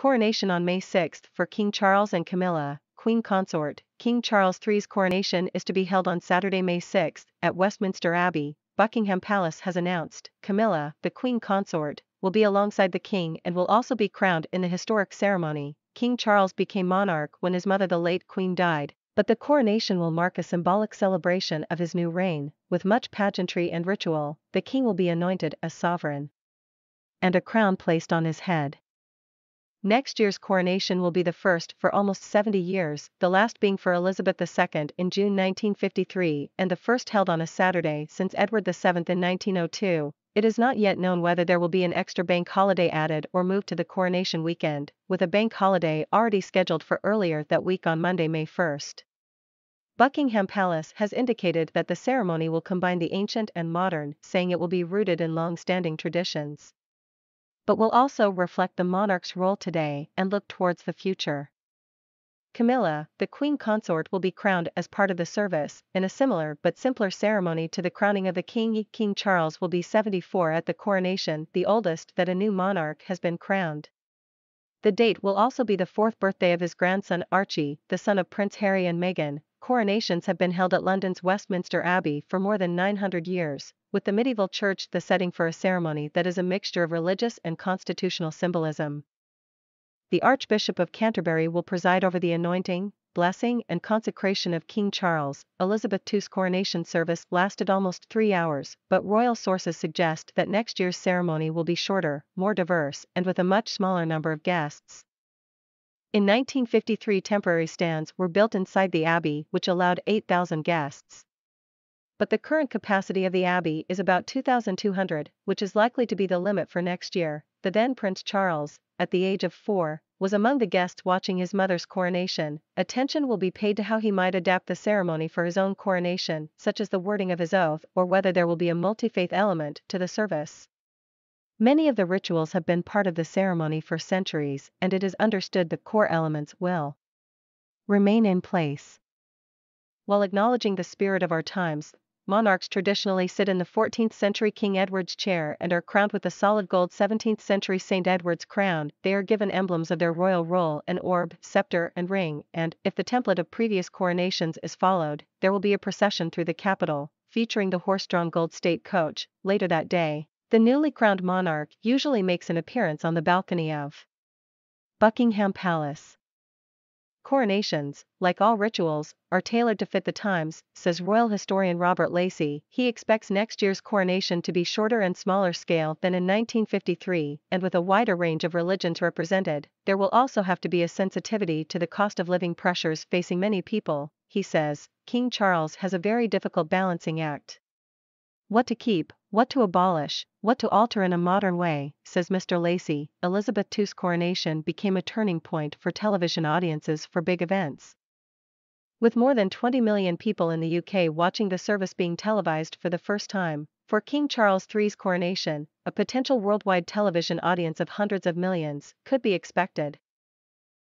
Coronation on May 6 for King Charles and Camilla, Queen Consort. King Charles III's coronation is to be held on Saturday, May 6, at Westminster Abbey, Buckingham Palace has announced. Camilla, the Queen Consort, will be alongside the King and will also be crowned in the historic ceremony. King Charles became monarch when his mother, the late Queen, died, but the coronation will mark a symbolic celebration of his new reign. With much pageantry and ritual, the King will be anointed as sovereign and a crown placed on his head. Next year's coronation will be the first for almost 70 years, the last being for Elizabeth II in June 1953 and the first held on a Saturday since Edward VII in 1902. It is not yet known whether there will be an extra bank holiday added or moved to the coronation weekend, with a bank holiday already scheduled for earlier that week on Monday, May 1. Buckingham Palace has indicated that the ceremony will combine the ancient and modern, saying it will be rooted in long-standing traditions, but will also reflect the monarch's role today and look towards the future. Camilla, the Queen Consort, will be crowned as part of the service, in a similar but simpler ceremony to the crowning of the King. King Charles will be 74 at the coronation, the oldest that a new monarch has been crowned. The date will also be the 4th birthday of his grandson Archie, the son of Prince Harry and Meghan. Coronations have been held at London's Westminster Abbey for more than 900 years, with the medieval church the setting for a ceremony that is a mixture of religious and constitutional symbolism. The Archbishop of Canterbury will preside over the anointing, blessing and consecration of King Charles. Elizabeth II's coronation service lasted almost 3 hours, but royal sources suggest that next year's ceremony will be shorter, more diverse, and with a much smaller number of guests. In 1953, temporary stands were built inside the Abbey which allowed 8,000 guests. But the current capacity of the Abbey is about 2,200, which is likely to be the limit for next year. The then Prince Charles, at the age of 4, was among the guests watching his mother's coronation. Attention will be paid to how he might adapt the ceremony for his own coronation, such as the wording of his oath or whether there will be a multi-faith element to the service. Many of the rituals have been part of the ceremony for centuries, and it is understood the core elements will remain in place. While acknowledging the spirit of our times, monarchs traditionally sit in the 14th century King Edward's chair and are crowned with a solid gold 17th century St. Edward's crown. They are given emblems of their royal role, an orb, scepter and ring, and, if the template of previous coronations is followed, there will be a procession through the capital, featuring the horse-drawn gold state coach. Later that day, the newly crowned monarch usually makes an appearance on the balcony of Buckingham Palace. Coronations, like all rituals, are tailored to fit the times, says royal historian Robert Lacey. He expects next year's coronation to be shorter and smaller scale than in 1953, and with a wider range of religions represented. There will also have to be a sensitivity to the cost of living pressures facing many people, he says. King Charles has a very difficult balancing act. What to keep, what to abolish, what to alter in a modern way, says Mr. Lacey. Elizabeth II's coronation became a turning point for television audiences for big events, with more than 20 million people in the UK watching the service being televised for the first time. For King Charles III's coronation, a potential worldwide television audience of hundreds of millions could be expected.